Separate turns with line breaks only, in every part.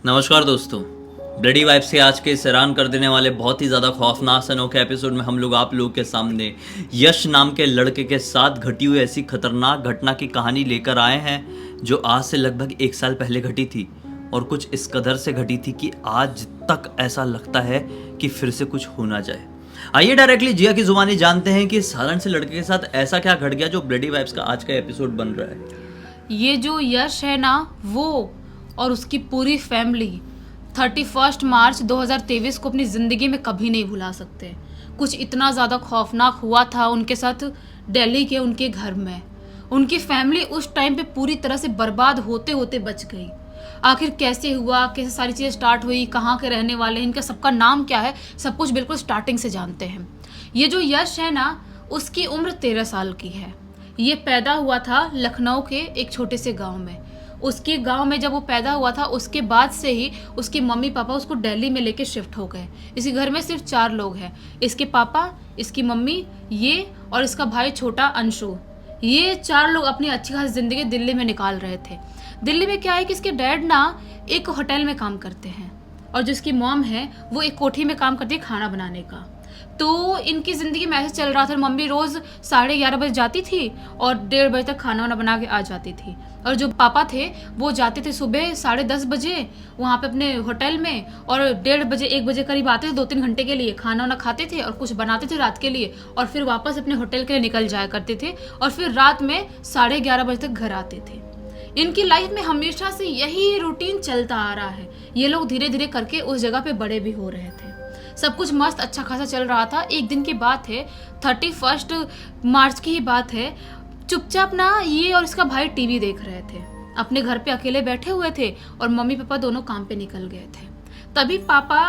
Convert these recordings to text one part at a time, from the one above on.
नमस्कार दोस्तों। Bloody vibe से आज के इस हैरान कर देने वाले बहुत ही ज़्यादा खौफनाक अनोखे एपिसोड में हम लोग आप लोगों के सामने यश नाम के लड़के के साथ घटी हुई ऐसी खतरनाक घटना की कहानी लेकर आए हैं जो आज से लगभग 1 साल पहले घटी थी और कुछ इस कदर से घटी थी कि आज तक ऐसा लगता है कि फिर से कुछ हो ना जाए। आइए डायरेक्टली जिया की जुबानी जानते हैं कि इस साधारण से लड़के के साथ ऐसा क्या घट गया जो ब्लडी वाइब्स का आज का एपिसोड बन रहा है।
ये जो यश है ना, वो और उसकी पूरी फैमिली 31 मार्च 2023 को अपनी ज़िंदगी में कभी नहीं भुला सकते। कुछ इतना ज़्यादा खौफनाक हुआ था उनके साथ दिल्ली के उनके घर में। उनकी फैमिली उस टाइम पे पूरी तरह से बर्बाद होते होते बच गई। आखिर कैसे हुआ, कैसे सारी चीज़ें स्टार्ट हुई, कहाँ के रहने वाले हैं, इनका सबका नाम क्या है, सब कुछ बिल्कुल स्टार्टिंग से जानते हैं। ये जो यश है ना, उसकी उम्र 13 साल की है। ये पैदा हुआ था लखनऊ के एक छोटे से गांव में। उसके गांव में जब वो पैदा हुआ था उसके बाद से ही उसके मम्मी पापा उसको दिल्ली में लेके शिफ्ट हो गए। इसी घर में सिर्फ 4 लोग हैं, इसके पापा, इसकी मम्मी, ये और इसका भाई छोटा अंशु। ये 4 लोग अपनी अच्छी खासी ज़िंदगी दिल्ली में निकाल रहे थे। दिल्ली में क्या है कि इसके डैड ना एक होटल में काम करते हैं और जिसकी मॉम है वो एक कोठी में काम करती है खाना बनाने का। तो इनकी ज़िंदगी में ऐसे चल रहा था। मम्मी रोज़ 11:30 बजे जाती थी और 1:30 बजे तक खाना वाना बना के आ जाती थी। और जो पापा थे वो जाते थे सुबह 10:30 बजे वहाँ पे अपने होटल में और 1:30 बजे 1 बजे करीब आते थे। 2-3 घंटे के लिए खाना वाना खाते थे और कुछ बनाते थे रात के लिए और फिर वापस अपने होटल के लिए निकल जाया करते थे और फिर रात में 11:30 बजे तक घर आते थे। इनकी लाइफ में हमेशा से यही रूटीन चलता आ रहा है। ये लोग धीरे धीरे करके उस जगह पे बड़े भी हो रहे थे। सब कुछ मस्त अच्छा खासा चल रहा था। एक दिन की बात है, 31 मार्च की ही बात है। चुपचाप ना ये और इसका भाई टीवी देख रहे थे। अपने घर पे अकेले बैठे हुए थे और मम्मी पापा दोनों काम पे निकल गए थे। तभी पापा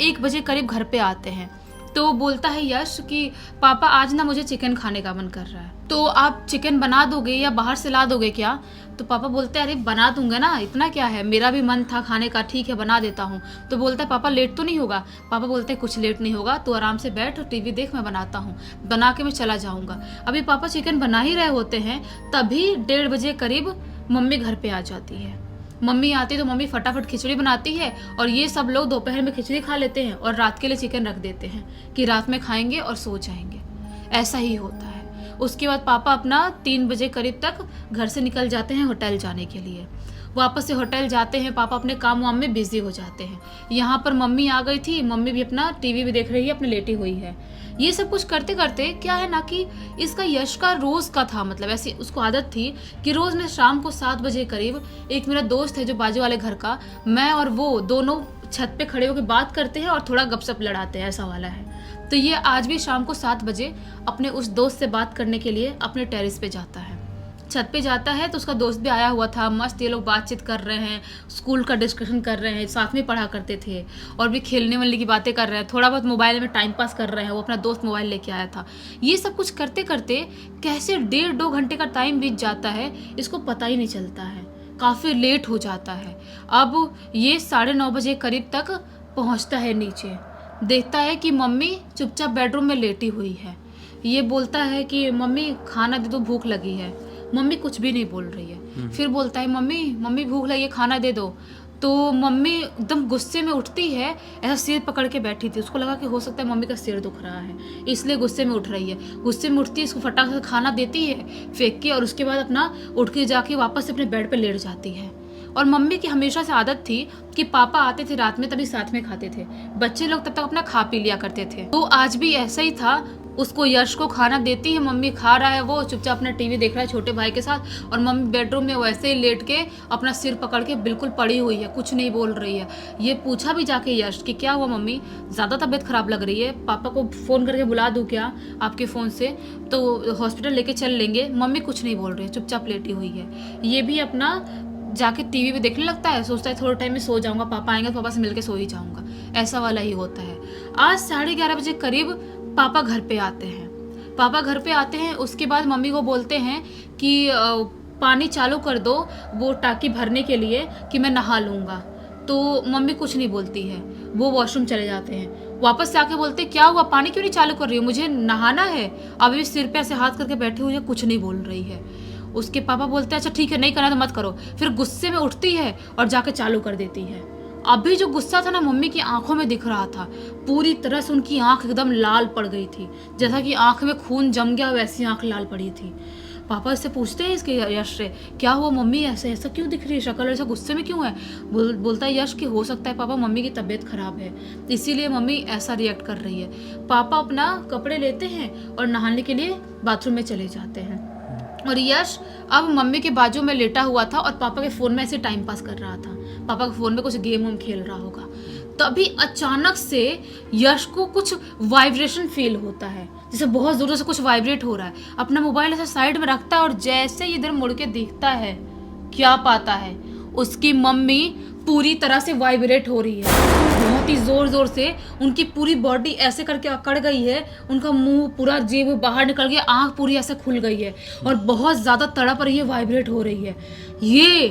1 बजे करीब घर पे आते हैं। तो बोलता है यश कि पापा आज ना मुझे चिकन खाने का मन कर रहा है, तो आप चिकन बना दोगे या बाहर से ला दोगे क्या? तो पापा बोलते हैं अरे बना दूंगा ना, इतना क्या है, मेरा भी मन था खाने का, ठीक है बना देता हूँ। तो बोलता है पापा लेट तो नहीं होगा? पापा बोलते हैं कुछ लेट नहीं होगा, तो आराम से बैठ और टीवी देख, मैं बनाता हूँ, बना के मैं चला जाऊँगा। अभी पापा चिकन बना ही रहे होते हैं तभी 1:30 बजे करीब मम्मी घर पे आ जाती है। मम्मी आती तो मम्मी फटाफट खिचड़ी बनाती है और ये सब लोग दोपहर में खिचड़ी खा लेते हैं और रात के लिए चिकन रख देते हैं कि रात में खाएंगे और सो जाएंगे। ऐसा ही होता है। उसके बाद पापा अपना 3 बजे करीब तक घर से निकल जाते हैं होटल जाने के लिए। वापस से होटल जाते हैं, पापा अपने काम वाम में बिजी हो जाते हैं। यहाँ पर मम्मी आ गई थी, मम्मी भी अपना टीवी भी देख रही है, अपने लेटी हुई है। ये सब कुछ करते करते क्या है ना कि इसका यश का रोज का था, मतलब ऐसी उसको आदत थी कि रोज में शाम को 7 बजे करीब एक मेरा दोस्त है जो बाजू वाले घर का, मैं और वो दोनों छत पे खड़े होकर बात करते हैं और थोड़ा गपशप लड़ाते हैं, ऐसा वाला है। तो ये आज भी शाम को 7 बजे अपने उस दोस्त से बात करने के लिए अपने टेरेस पे जाता है। छत पे जाता है तो उसका दोस्त भी आया हुआ था। मस्त ये लोग बातचीत कर रहे हैं, स्कूल का डिस्कशन कर रहे हैं, साथ में पढ़ा करते थे और भी खेलने वाले की बातें कर रहे हैं, थोड़ा बहुत मोबाइल में टाइम पास कर रहे हैं। वो अपना दोस्त मोबाइल लेके आया था। ये सब कुछ करते करते कैसे 1.5-2 घंटे का टाइम बीत जाता है इसको पता ही नहीं चलता है। काफ़ी लेट हो जाता है। अब ये 9:30 बजे करीब तक पहुँचता है नीचे, देखता है कि मम्मी चुपचाप बेडरूम में लेटी हुई है। ये बोलता है कि मम्मी खाना दे दो, भूख लगी है। मम्मी कुछ भी नहीं बोल रही है। फिर बोलता है मम्मी भूख लगी है, खाना दे दो। तो मम्मी एकदम गुस्से में उठती है, ऐसा सिर पकड़ के बैठी थी। उसको लगा कि हो सकता है मम्मी का सिर दुख रहा है, इसलिए गुस्से में उठ रही है। गुस्से में उठती है, इसको फटाक से खाना देती है फेंक के और उसके बाद अपना उठ के जाके वापस अपने बेड पे लेट जाती है। और मम्मी की हमेशा से आदत थी कि पापा आते थे रात में तभी साथ में खाते थे, बच्चे लोग तब तक अपना खा पी लिया करते थे। तो आज भी ऐसा ही था। उसको यश को खाना देती है, मम्मी खा रहा है, वो चुपचाप अपना टीवी देख रहा है छोटे भाई के साथ और मम्मी बेडरूम में वैसे ही लेट के अपना सिर पकड़ के बिल्कुल पड़ी हुई है, कुछ नहीं बोल रही है। ये पूछा भी जाके यश कि क्या हुआ मम्मी, ज़्यादा तबीयत ख़राब लग रही है, पापा को फ़ोन करके बुला दूँ क्या आपके फ़ोन से, तो हॉस्पिटल लेके चल लेंगे। मम्मी कुछ नहीं बोल रही है, चुपचाप लेटी हुई है। ये भी अपना जाके टीवी भी देखने लगता है, सोचता है थोड़े टाइम में सो जाऊंगा, पापा आएंगे तो पापा से मिलके सो ही जाऊंगा। ऐसा वाला ही होता है। आज 11:30 बजे करीब पापा घर पे आते हैं। उसके बाद मम्मी को बोलते हैं कि पानी चालू कर दो वो टाँकी भरने के लिए कि मैं नहा लूँगा। तो मम्मी कुछ नहीं बोलती है, वो वॉशरूम चले जाते हैं। वापस से आके बोलते क्या हुआ, पानी क्यों नहीं चालू कर रही हो, मुझे नहाना है। अभी सिर पे ऐसे हाथ करके बैठी हुई है, कुछ नहीं बोल रही है। उसके पापा बोलते हैं अच्छा ठीक है नहीं करना तो मत करो। फिर गुस्से में उठती है और जाके चालू कर देती है। अभी जो गुस्सा था ना मम्मी की आंखों में दिख रहा था, पूरी तरह से उनकी आंख एकदम लाल पड़ गई थी, जैसा कि आंख में खून जम गया वैसी आंख लाल पड़ी थी। पापा इससे पूछते हैं इसके यश से, क्या हुआ मम्मी, ऐसे ऐसा क्यों दिख रही है, शक्ल ऐसा गुस्से में क्यों है? बोलता है यश कि हो सकता है पापा मम्मी की तबीयत खराब है, इसीलिए मम्मी ऐसा रिएक्ट कर रही है। पापा अपना कपड़े लेते हैं और नहाने के लिए बाथरूम में चले जाते हैं और यश अब मम्मी के बाजू में लेटा हुआ था और पापा के फ़ोन में ऐसे टाइम पास कर रहा था। पापा के फ़ोन में कुछ गेम वम खेल रहा होगा। तभी अचानक से यश को कुछ वाइब्रेशन फील होता है, जैसे बहुत ज़ोरों से कुछ वाइब्रेट हो रहा है। अपना मोबाइल ऐसे साइड में रखता है और जैसे ही इधर मुड़ के देखता है, क्या पाता है उसकी मम्मी पूरी तरह से वाइब्रेट हो रही है, बहुत ही ज़ोर से। उनकी पूरी बॉडी ऐसे करके अकड़ गई है, उनका मुंह पूरा जीभ बाहर निकल गया, आँख पूरी ऐसे खुल गई है और बहुत ज़्यादा तड़प रही है, वाइब्रेट हो रही है। ये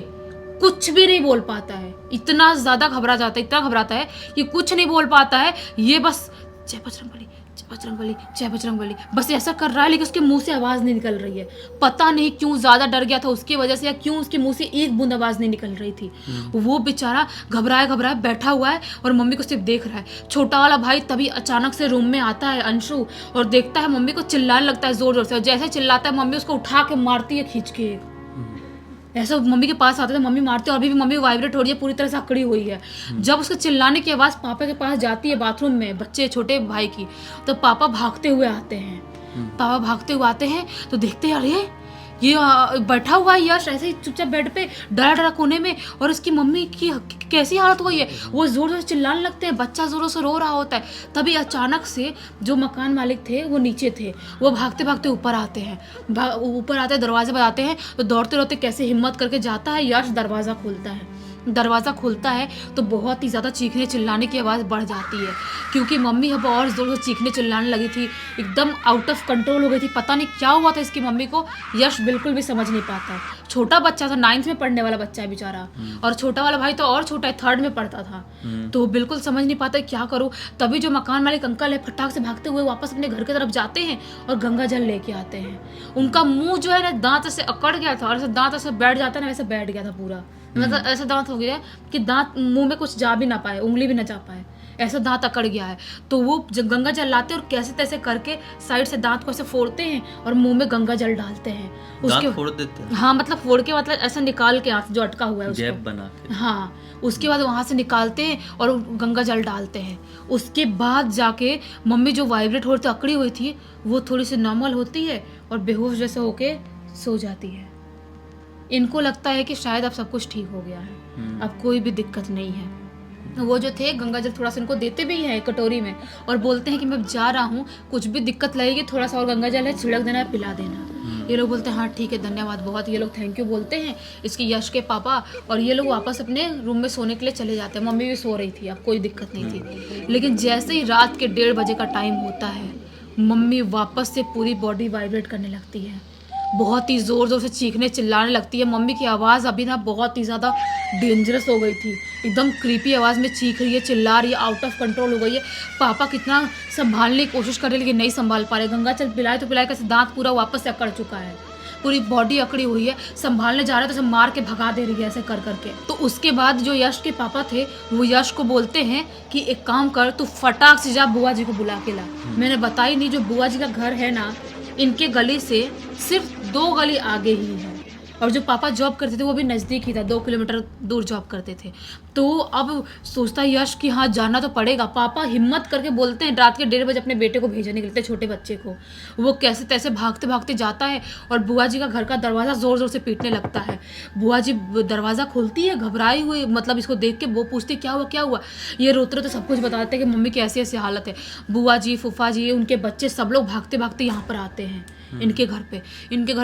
कुछ भी नहीं बोल पाता है, इतना ज़्यादा घबरा जाता है, इतना घबराता है कि कुछ नहीं बोल पाता है। ये बस जय बजरंगबली, जय बजरंगबली, जय बजरंगबली बस ऐसा कर रहा है, लेकिन उसके मुंह से आवाज़ नहीं निकल रही है। पता नहीं क्यों ज़्यादा डर गया था उसकी वजह से, या क्यों उसके मुंह से एक बूंद आवाज़ नहीं निकल रही थी। वो बेचारा घबराया बैठा हुआ है और मम्मी को सिर्फ देख रहा है। छोटा वाला भाई तभी अचानक से रूम में आता है, अंशु, और देखता है मम्मी को, चिल्लाने लगता है ज़ोर से, और जैसे चिल्लाता है मम्मी उसको उठा के मारती है खींच के। ऐसा मम्मी के पास आते थे, मम्मी मारती है, और अभी भी मम्मी वाइब्रेट हो रही है, पूरी तरह से अकड़ी हुई है। जब उसके चिल्लाने की आवाज़ पापा के पास जाती है बाथरूम में, बच्चे छोटे भाई की, तो पापा भागते हुए आते हैं। पापा भागते हुए आते हैं तो देखते हैं अरे ये बैठा हुआ है यश ऐसे ही चुपचाप बेड पे डरा कोने में, और उसकी मम्मी की कैसी हालत हुई है। वो जोर से चिल्लाने लगते हैं, बच्चा जोरों से रो रहा होता है। तभी अचानक से जो मकान मालिक थे वो नीचे थे, वो भागते भागते ऊपर आते हैं, ऊपर आते हैं, दरवाजे बजाते हैं, तो दौड़ते दौड़ते कैसे हिम्मत करके जाता है यश, दरवाज़ा खोलता है। दरवाज़ा खोलता है तो बहुत ही ज़्यादा चीखने चिल्लाने की आवाज़ बढ़ जाती है, क्योंकि मम्मी अब और ज़ोर से चीखने चिल्लाने लगी थी, एकदम आउट ऑफ कंट्रोल हो गई थी। पता नहीं क्या हुआ था इसकी मम्मी को, यश बिल्कुल भी समझ नहीं पाता है। छोटा बच्चा था, 9th में पढ़ने वाला बच्चा है बेचारा, और छोटा वाला भाई तो और छोटा है, 3rd में पढ़ता था, तो बिल्कुल समझ नहीं पाता क्या करूँ। तभी जो मकान मालिक अंकल है फटाक से भागते हुए वापस अपने घर की तरफ जाते हैं और गंगा जल लेके आते हैं। उनका मुँह जो है ना दांत से अकड़ गया था, और ऐसे दांत ऐसे बैठ जाता है ना, वैसे बैठ गया था पूरा, मतलब ऐसा दांत हो गया कि दांत मुंह में कुछ जा भी ना पाए, उंगली भी ना जा पाए, ऐसा दांत अकड़ गया है। तो वो गंगा जल लाते हैं और कैसे तैसे करके साइड से दांत को ऐसे फोड़ते हैं और मुंह में गंगा जल डालते हैं। उसके
फोड़ देते हैं?
हाँ, मतलब फोड़ के, मतलब ऐसा निकाल के जो अटका हुआ है उसको
गैप बना के।
हाँ, उसके बाद वहाँ से निकालते हैं और गंगा जल डालते हैं। उसके बाद जाके मम्मी जो वाइब्रेट हो रही थी, अकड़ी हुई थी, वो थोड़ी सी नॉर्मल होती है और बेहोश जैसे होके सो जाती है। इनको लगता है कि शायद अब सब कुछ ठीक हो गया है, अब कोई भी दिक्कत नहीं है। वो जो थे गंगा जल थोड़ा सा इनको देते भी हैं कटोरी में, और बोलते हैं कि मैं जा रहा हूँ, कुछ भी दिक्कत लगेगी थोड़ा सा और गंगा जल है, छिड़क देना, पिला देना। ये लोग बोलते हैं हाँ ठीक है, धन्यवाद बहुत, ये लोग थैंक यू बोलते हैं इसके यश के पापा, और ये लोग वापस अपने रूम में सोने के लिए चले जाते हैं। मम्मी भी सो रही थी, अब कोई दिक्कत नहीं थी। लेकिन जैसे ही रात के 1:30 बजे का टाइम होता है, मम्मी वापस से पूरी बॉडी वाइब्रेट करने लगती है, बहुत ही ज़ोर ज़ोर से चीखने चिल्लाने लगती है। मम्मी की आवाज़ अभी ना बहुत ही ज़्यादा डेंजरस हो गई थी, एकदम क्रीपी आवाज़ में चीख रही है, चिल्ला रही है, आउट ऑफ कंट्रोल हो गई है। पापा कितना संभालने की कोशिश कर रहे लेकिन नहीं संभाल पा रहे। गंगा जल पिलाए तो पिलाए, कैसे दांत पूरा वापस से अकड़ चुका है, पूरी बॉडी अकड़ी हुई है, संभालने जा रहे तो सब मार के भगा दे रही है ऐसे कर करके। तो उसके बाद जो यश के पापा थे वो यश को बोलते हैं कि एक काम कर, तू फटाक से जा बुआ जी को बुला के ला। मैंने बताई नहीं, जो बुआ जी का घर है ना, इनके गली से सिर्फ 2 गली आगे ही है, और जो पापा जॉब करते थे वो भी नज़दीक ही था, 2 किलोमीटर दूर जॉब करते थे। तो अब सोचता है यश कि हाँ जाना तो पड़ेगा। पापा हिम्मत करके बोलते हैं रात के 1:30 बजे अपने बेटे को भेजने के लिए, छोटे बच्चे को। वो कैसे तैसे भागते भागते जाता है और बुआ जी का घर का दरवाज़ा ज़ोर ज़ोर से पीटने लगता है। बुआ जी दरवाज़ा खोलती है घबराई हुई, मतलब इसको देख के वो पूछती क्या हुआ क्या हुआ। ये रोते रोते सब कुछ बताते हैं कि मम्मी की ऐसी ऐसी हालत है। बुआ जी, फूफा जी, उनके बच्चे सब लोग भागते भागते यहाँ पर आते हैं इनके घर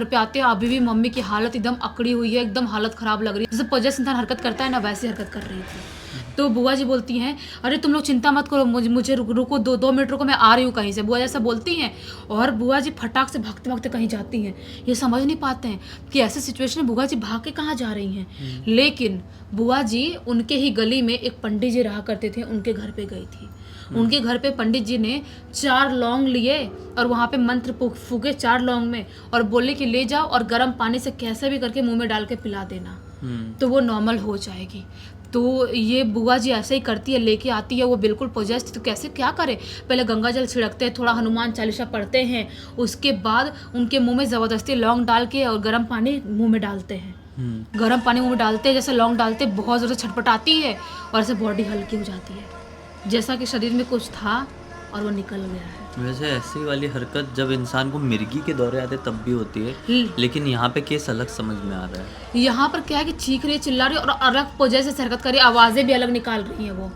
पे आते हैं। अभी भी मम्मी की हालत एकदम अकड़ी हुई है, एकदम हालत ख़राब लग रही है, जैसे पॉजेस इंसान हरकत करता है ना, वैसे हरकत कर रही थी। तो बुआ जी बोलती हैं अरे तुम लोग चिंता मत करो, मुझे रुको, 2 मिनट रुको, मैं आ रही हूँ कहीं से। बुआ जैसा बोलती हैं और बुआ जी फटाक से भागते भागते कहीं जाती हैं। ये समझ नहीं पाते हैं कि ऐसे सिचुएशन में बुआ जी भाग के कहाँ जा रही हैं। लेकिन बुआ जी उनके ही गली में एक पंडित जी रहा करते थे, उनके घर पे गई थी। उनके घर पे पंडित जी ने 4 लौंग लिए और वहाँ पे मंत्र फूके 4 लौंग में, और बोले कि ले जाओ और गर्म पानी से कैसे भी करके मुंह में डाल के पिला देना, तो वो नॉर्मल हो जाएगी। तो ये बुआ जी ऐसे ही करती है, लेके आती है, वो बिल्कुल पोजेस्ड, तो कैसे क्या करे, पहले गंगा जल छिड़कते हैं, थोड़ा हनुमान चालीसा पढ़ते हैं, उसके बाद उनके मुंह में ज़बरदस्ती लौंग डाल के और गर्म पानी मुंह में डालते हैं। गर्म पानी मुंह में डालते हैं, जैसे लौंग डालते हैं, बहुत ज़्यादा छटपटाती है और ऐसे बॉडी हल्की हो जाती है, जैसा कि शरीर में कुछ था और वो निकल गया है।
वैसे ऐसी वाली हरकत जब इंसान को मिर्गी के दौरे आते तब भी होती है, लेकिन यहाँ पे केस अलग समझ में आ रहा है।
यहाँ पर क्या है कि चीख रही है, चिल्ला रही है और अलग पोजे से हरकत कर रही है, आवाज़ें भी अलग निकाल रही हैं, वो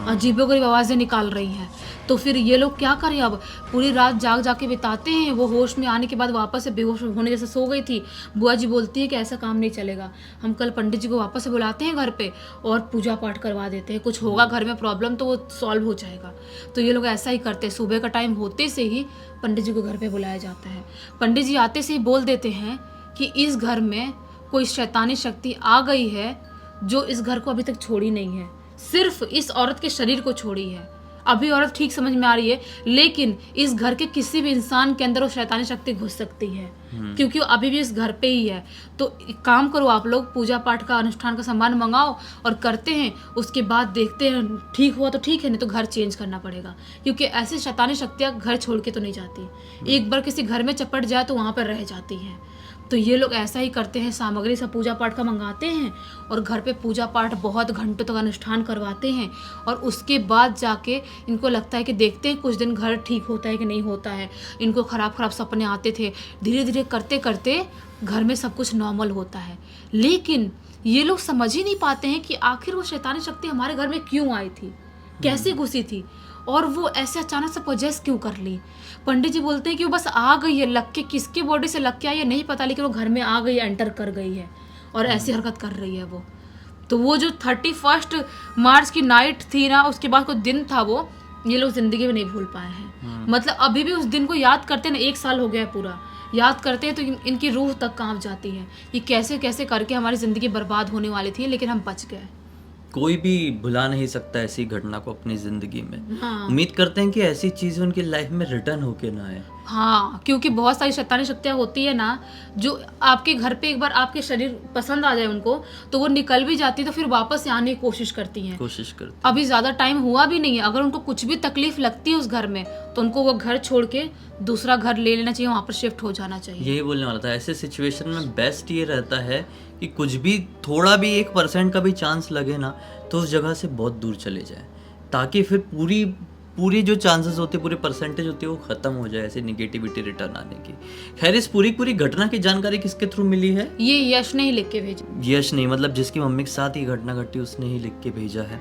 अजीबोगरीब आवाज़ें निकाल रही हैं। तो फिर ये लोग क्या करें, अब पूरी रात जाग जाके बिताते हैं। वो होश में आने के बाद वापस से बेहोश होने जैसे सो गई थी। बुआ जी बोलती है कि ऐसा काम नहीं चलेगा, हम कल पंडित जी को वापस से बुलाते हैं घर पे और पूजा पाठ करवा देते हैं, कुछ होगा घर में प्रॉब्लम तो वो सॉल्व हो जाएगा। तो ये लोग ऐसा ही करते हैं, सुबह का टाइम होते से ही पंडित जी को घर पे बुलाया जाता है। पंडित जी आते से ही बोल देते हैं कि इस घर में कोई शैतानी शक्ति आ गई है जो इस घर को अभी तक छोड़ी नहीं है, सिर्फ इस औरत के शरीर को छोड़ी है। अभी औरत ठीक समझ में आ रही है, लेकिन इस घर के किसी भी इंसान के अंदर वो शैतानी शक्ति घुस सकती है, क्योंकि वो अभी भी इस घर पे ही है। तो एक काम करो, आप लोग पूजा पाठ का अनुष्ठान का सामान मंगाओ और करते हैं, उसके बाद देखते हैं ठीक हुआ तो ठीक है, नहीं तो घर चेंज करना पड़ेगा, क्योंकि ऐसी शैतानी शक्तियाँ घर छोड़ के तो नहीं जाती। एक बार किसी घर में चपट जाए तो वहाँ पर रह जाती है। तो ये लोग ऐसा ही करते हैं, सामग्री सब पूजा पाठ का मंगाते हैं और घर पे पूजा पाठ बहुत घंटों तक अनुष्ठान करवाते हैं। और उसके बाद जाके इनको लगता है कि देखते हैं कुछ दिन घर ठीक होता है कि नहीं होता है। इनको खराब खराब सपने आते थे, धीरे धीरे करते करते घर में सब कुछ नॉर्मल होता है। लेकिन ये लोग समझ ही नहीं पाते हैं कि आखिर वो शैतानी शक्ति हमारे घर में क्यों आई थी, कैसे घुसी थी और वो ऐसे अचानक से पोजेस क्यों कर ली। पंडित जी बोलते हैं कि वो बस आ गई है, लग के किसके बॉडी से लग के आई है नहीं पता, लेकिन वो घर में आ गई है, एंटर कर गई है और ऐसी हरकत कर रही है वो। तो वो जो 31 मार्च की नाइट थी ना, उसके बाद कोई दिन था, वो ये लोग जिंदगी में नहीं भूल पाए हैं। मतलब अभी भी उस दिन को याद करते हैं ना, 1 साल हो गया है पूरा, याद करते हैं तो इनकी रूह तक कांप जाती है कि कैसे कैसे करके हमारी ज़िंदगी बर्बाद होने वाली थी, लेकिन हम बच गए।
कोई भी भुला नहीं सकता ऐसी घटना को अपनी जिंदगी में।
हाँ।
उम्मीद करते हैं कि ऐसी चीजें उनकी लाइफ में रिटर्न होके ना आए।
हाँ, क्योंकि बहुत सारी शैतानी शक्तियाँ होती है ना, जो आपके घर पे एक बार आपके शरीर पसंद आ जाए उनको, तो वो निकल भी जाती है, तो फिर वापस से आने की कोशिश करती हैं। अभी ज़्यादा टाइम हुआ भी नहीं है, अगर उनको कुछ भी तकलीफ लगती है उस घर में, तो उनको वो घर छोड़ के दूसरा घर ले लेना चाहिए, वहाँ पर शिफ्ट हो जाना चाहिए।
यही बोलने वाला था, ऐसे सिचुएशन में बेस्ट ये रहता है कि कुछ भी थोड़ा भी 1% का भी चांस लगे ना, तो उस जगह से बहुत दूर चले जाए, ताकि फिर पूरी जो चांसेस होते हैं, पूरी परसेंटेज होती है, वो खत्म हो जाए ऐसी निगेटिविटी रिटर्न आने की। खैर, इस पूरी घटना की जानकारी किसके थ्रू मिली है?
ये यश ने ही लिख के भेजा।
यश नहीं, मतलब जिसकी मम्मी के साथ ये घटना घटी उसने ही लिख के भेजा है।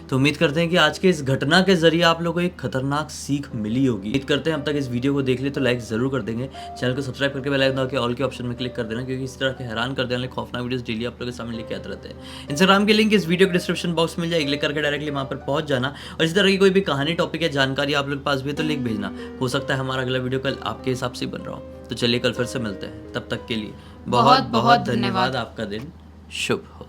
तो उम्मीद करते हैं कि आज के इस घटना के जरिए आप लोगों को एक खतरनाक सीख मिली होगी। उम्मीद करते हैं अब तक इस वीडियो को देख ले तो लाइक जरूर कर देंगे, चैनल को सब्सक्राइब करके बेल आइकन दबा के ऑल के ऑप्शन में क्लिक कर देना, क्योंकि इस तरह के हैरान कर देने वाले खौफनाक वीडियोस डेली आप लोगों के सामने लेके आते रहते हैं। इंस्टाग्राम के लिंक इस वीडियो के डिस्क्रिप्शन बॉक्स में मिल जाएगी, क्लिक करके डायरेक्टली वहाँ पर पहुंच जाना। और इस तरह की कोई भी कहानी, टॉपिक या जानकारी आप लोग के पास भी है तो लिंक भेजना, हो सकता है हमारा अगला वीडियो कल आपके हिसाब से बन रहा हो। तो चलिए कल फिर से मिलते हैं, तब तक के लिए बहुत बहुत धन्यवाद। आपका दिन शुभ हो।